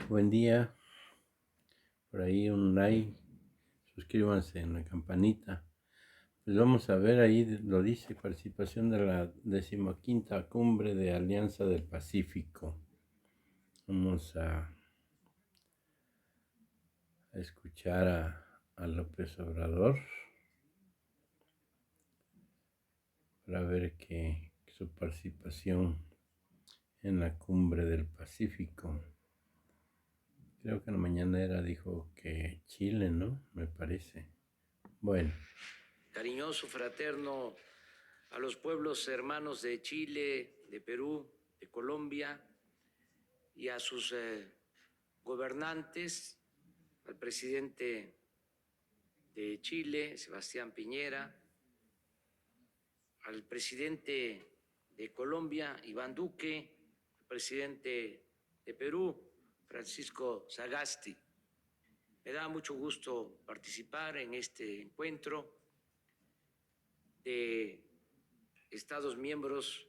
Buen día, por ahí un like, suscríbanse en la campanita. Pues vamos a ver, ahí lo dice, participación de la 15ª Cumbre de Alianza del Pacífico. Vamos a escuchar a López Obrador para ver que su participación en la Cumbre del Pacífico. Creo que en la mañanera dijo que Chile, ¿no? Me parece. Bueno. Cariñoso, fraterno a los pueblos hermanos de Chile, de Perú, de Colombia y a sus gobernantes, al presidente de Chile, Sebastián Piñera, al presidente de Colombia, Iván Duque, al presidente de Perú, Francisco Sagasti. Me da mucho gusto participar en este encuentro de Estados miembros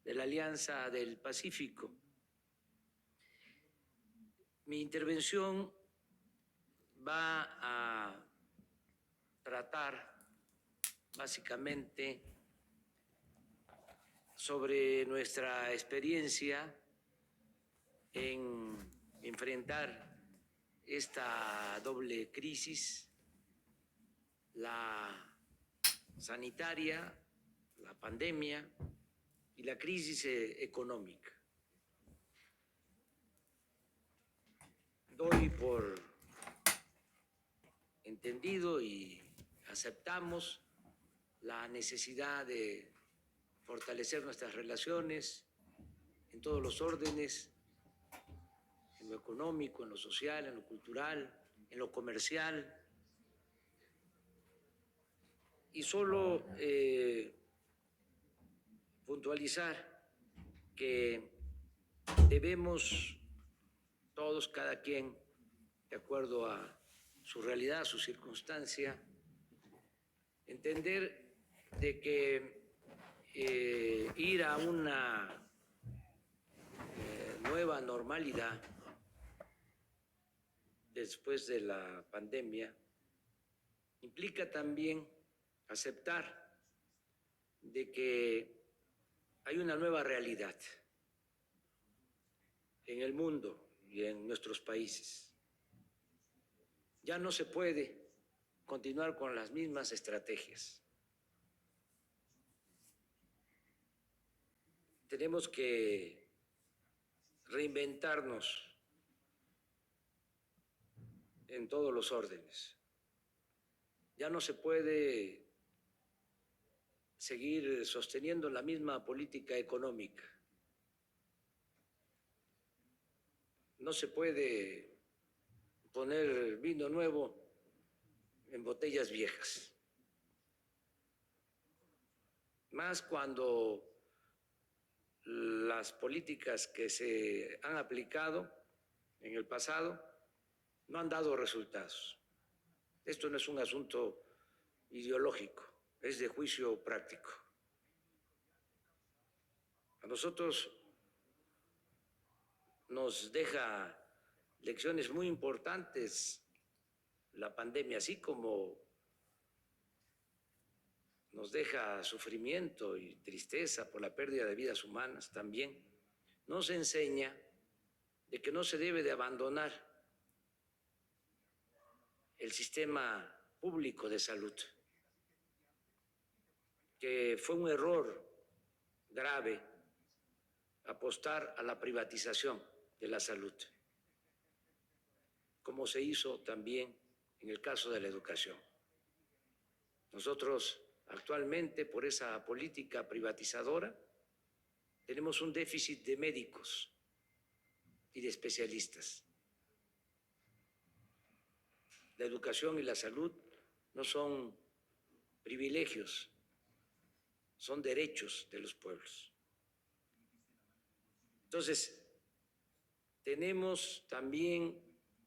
de la Alianza del Pacífico. Mi intervención va a tratar básicamente sobre nuestra experiencia en enfrentar esta doble crisis, la sanitaria, la pandemia y la crisis económica. Doy por entendido y aceptamos la necesidad de fortalecer nuestras relaciones en todos los órdenes, en lo económico, en lo social, en lo cultural, en lo comercial. Y solo puntualizar que debemos todos, cada quien, de acuerdo a su realidad, a su circunstancia, entender de que ir a una nueva normalidad después de la pandemia implica también aceptar de que hay una nueva realidad en el mundo y en nuestros países. Ya no se puede continuar con las mismas estrategias. Tenemos que reinventarnos en todos los órdenes. Ya no se puede seguir sosteniendo la misma política económica. No se puede poner vino nuevo en botellas viejas. Más cuando las políticas que se han aplicado en el pasado no han dado resultados. Esto no es un asunto ideológico, es de juicio práctico. A nosotros nos deja lecciones muy importantes la pandemia, así como nos deja sufrimiento y tristeza por la pérdida de vidas humanas, también nos enseña de que no se debe de abandonar el sistema público de salud, que fue un error grave apostar a la privatización de la salud, como se hizo también en el caso de la educación. Nosotros actualmente, por esa política privatizadora, tenemos un déficit de médicos y de especialistas. La educación y la salud no son privilegios, son derechos de los pueblos. Entonces, tenemos también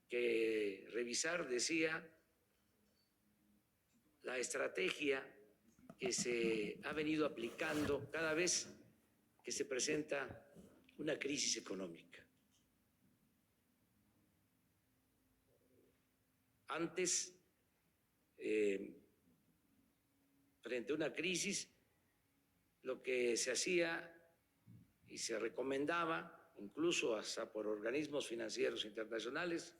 que revisar, decía, la estrategia que se ha venido aplicando cada vez que se presenta una crisis económica. Antes, frente a una crisis, lo que se hacía y se recomendaba, incluso hasta por organismos financieros internacionales,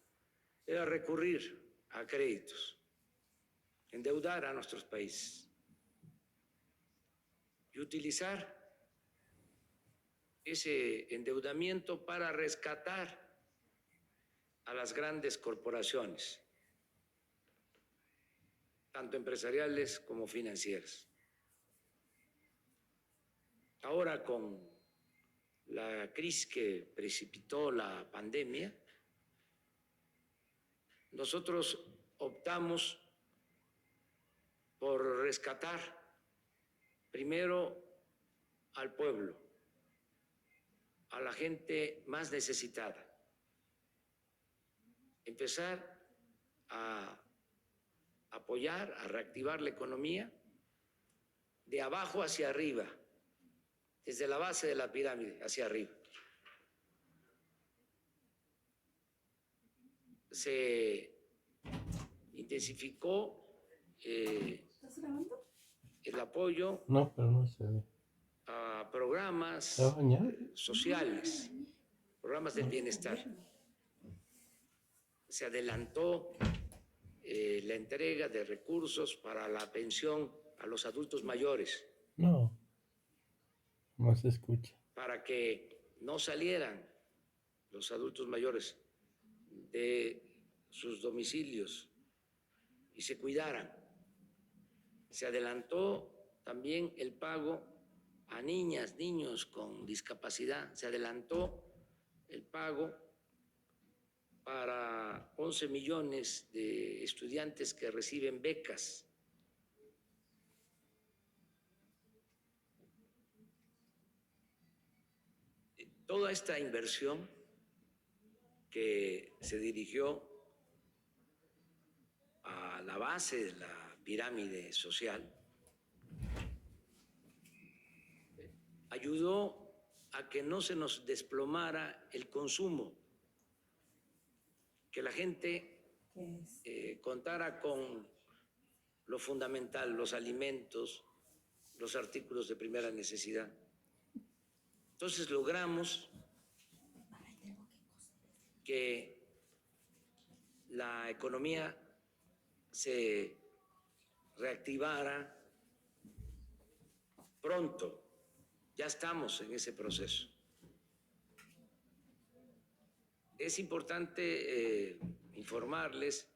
era recurrir a créditos, endeudar a nuestros países y utilizar ese endeudamiento para rescatar a las grandes corporaciones, tanto empresariales como financieras. Ahora, con la crisis que precipitó la pandemia, nosotros optamos por rescatar primero al pueblo, a la gente más necesitada, empezar a apoyar, a reactivar la economía de abajo hacia arriba, desde la base de la pirámide hacia arriba. Se intensificó el apoyo No, pero no se ve. a programas ¿Se va a bañar? sociales, programas del bienestar. Se adelantó la entrega de recursos para la pensión a los adultos mayores, No, no se escucha. para que no salieran los adultos mayores de sus domicilios y se cuidaran. Se adelantó también el pago a niñas, niños con discapacidad. Se adelantó el pago para 11 millones de estudiantes que reciben becas. Toda esta inversión que se dirigió a la base de la pirámide social ayudó a que no se nos desplomara el consumo, que la gente contara con lo fundamental, los alimentos, los artículos de primera necesidad. Entonces logramos que la economía se reactivara pronto. Ya estamos en ese proceso. Es importante informarles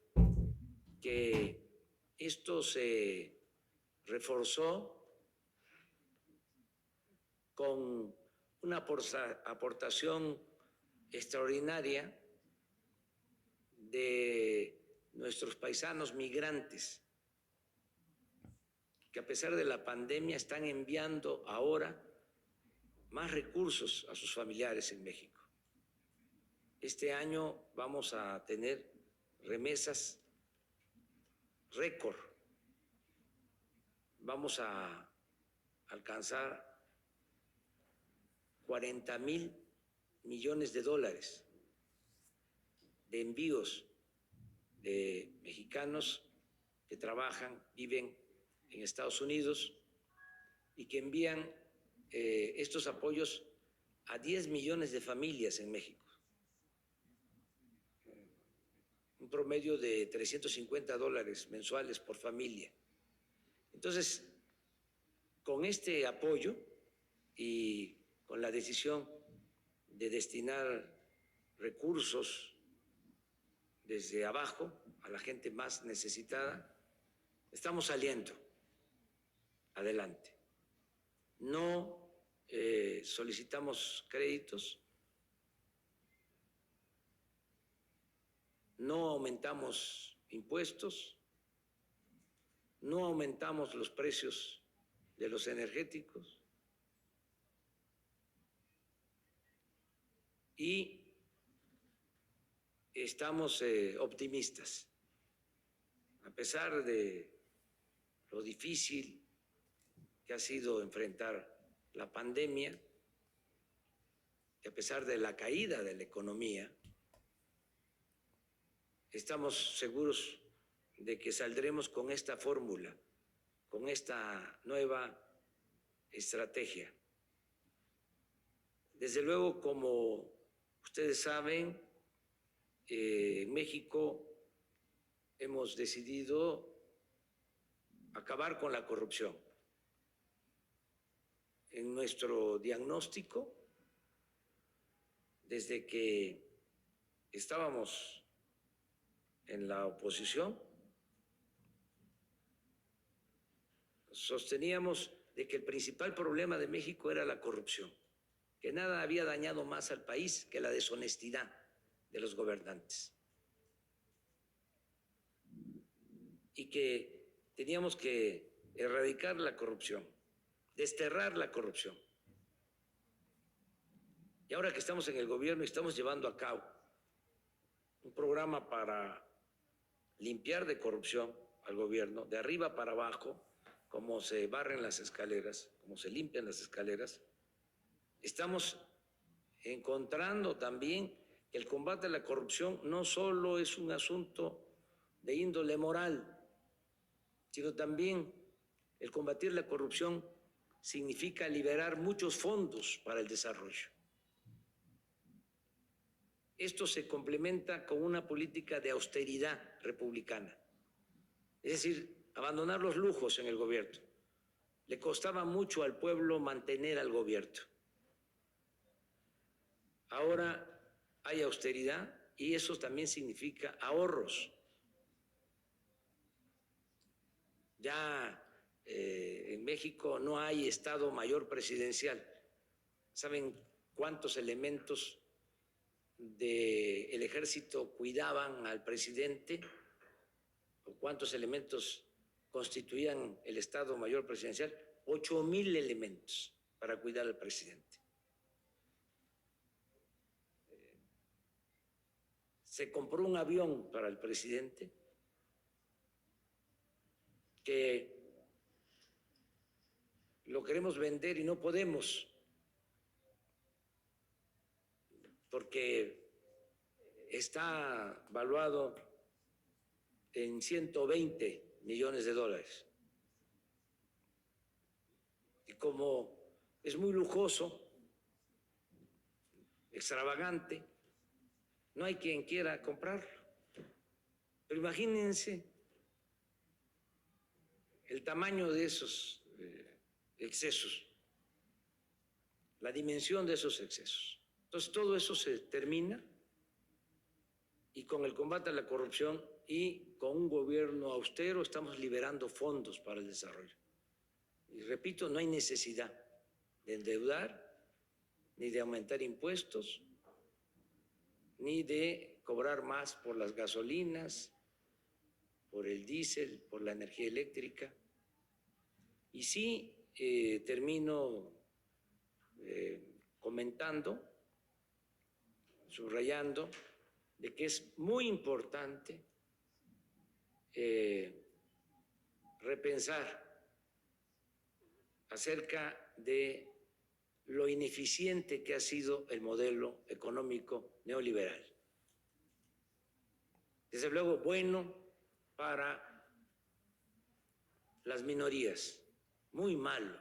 que esto se reforzó con una aportación extraordinaria de nuestros paisanos migrantes, que a pesar de la pandemia están enviando ahora más recursos a sus familiares en México. Este año vamos a tener remesas récord. Vamos a alcanzar 40,000 millones de dólares de envíos de mexicanos que trabajan, viven en Estados Unidos y que envían estos apoyos a 10 millones de familias en México. Un promedio de $350 mensuales por familia. Entonces, con este apoyo y con la decisión de destinar recursos desde abajo a la gente más necesitada, estamos saliendo adelante. No solicitamos créditos, no aumentamos impuestos, no aumentamos los precios de los energéticos y estamos optimistas, a pesar de lo difícil que ha sido enfrentar la pandemia, y a pesar de la caída de la economía, estamos seguros de que saldremos con esta fórmula, con esta nueva estrategia. Desde luego, como ustedes saben, en México hemos decidido acabar con la corrupción. En nuestro diagnóstico, desde que estábamos en la oposición, sosteníamos de que el principal problema de México era la corrupción, que nada había dañado más al país que la deshonestidad de los gobernantes y que teníamos que erradicar la corrupción, desterrar la corrupción. Y ahora que estamos en el gobierno, estamos llevando a cabo un programa para limpiar de corrupción al gobierno, de arriba para abajo, como se barren las escaleras, como se limpian las escaleras. Estamos encontrando también que el combate a la corrupción no solo es un asunto de índole moral, sino también el combatir la corrupción significa liberar muchos fondos para el desarrollo. Esto se complementa con una política de austeridad republicana, es decir, abandonar los lujos en el gobierno. Le costaba mucho al pueblo mantener al gobierno. Ahora hay austeridad y eso también significa ahorros. Ya en México no hay Estado Mayor Presidencial. ¿Saben cuántos elementos del ejército cuidaban al presidente? ¿O cuántos elementos constituían el Estado Mayor Presidencial? 8,000 elementos para cuidar al presidente. Se compró un avión para el presidente que lo queremos vender y no podemos porque está valuado en $120 millones. Y como es muy lujoso, extravagante, no hay quien quiera comprarlo. Pero imagínense el tamaño de esos excesos, la dimensión de esos excesos. Entonces todo eso se termina y con el combate a la corrupción y con un gobierno austero estamos liberando fondos para el desarrollo. Y repito, no hay necesidad de endeudar, ni de aumentar impuestos, ni de cobrar más por las gasolinas, por el diésel, por la energía eléctrica. Y sí, termino comentando, subrayando, de que es muy importante repensar acerca de lo ineficiente que ha sido el modelo económico neoliberal. Desde luego, bueno para las minorías, muy malo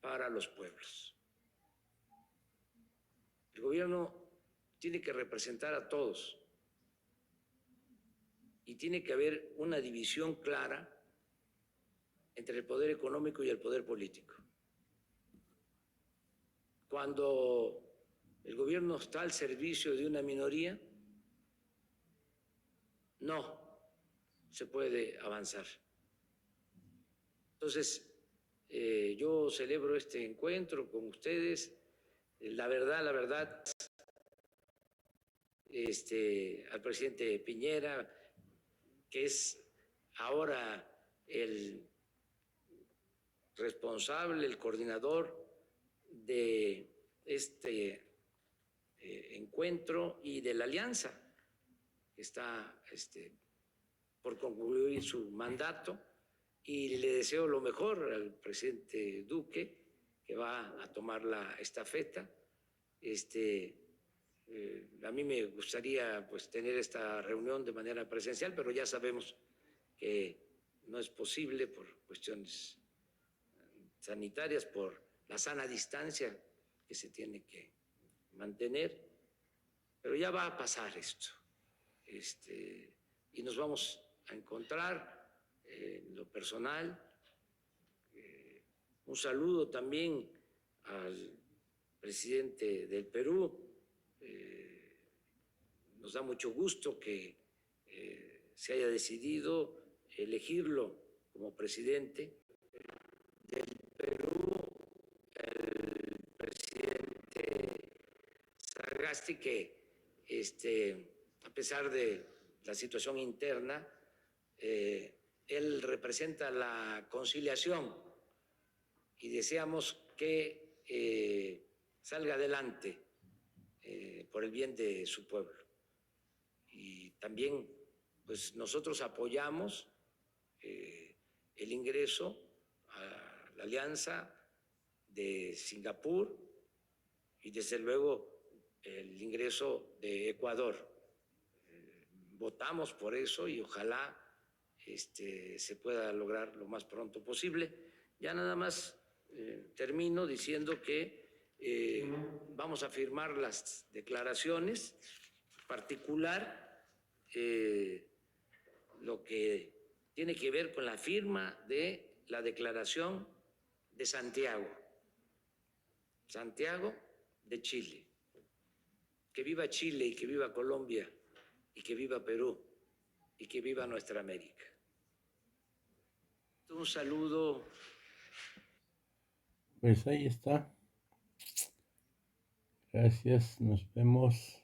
para los pueblos. El gobierno tiene que representar a todos y tiene que haber una división clara entre el poder económico y el poder político. Cuando el gobierno está al servicio de una minoría, no se puede avanzar. Entonces, yo celebro este encuentro con ustedes. La verdad, al presidente Piñera, que es ahora el responsable, el coordinador de este encuentro y de la alianza que está por concluir su mandato, y le deseo lo mejor al presidente Duque, que va a tomar la estafeta. A mí me gustaría pues tener esta reunión de manera presencial, pero ya sabemos que no es posible por cuestiones sanitarias, por la sana distancia que se tiene que mantener, pero ya va a pasar esto. Y nos vamos a encontrar en lo personal. Un saludo también al presidente del Perú. Nos da mucho gusto que se haya decidido elegirlo como presidente del Perú, el presidente Sagasti, que a pesar de la situación interna, él representa la conciliación y deseamos que salga adelante por el bien de su pueblo. Y también, pues nosotros apoyamos el ingreso a la alianza de Singapur y desde luego el ingreso de Ecuador. Votamos por eso y ojalá se pueda lograr lo más pronto posible. Ya nada más termino diciendo que vamos a firmar las declaraciones, en particular lo que tiene que ver con la firma de la Declaración de Santiago, Santiago de Chile. Que viva Chile y que viva Colombia y que viva Perú y que viva nuestra América. Un saludo. Pues ahí está. Gracias, nos vemos.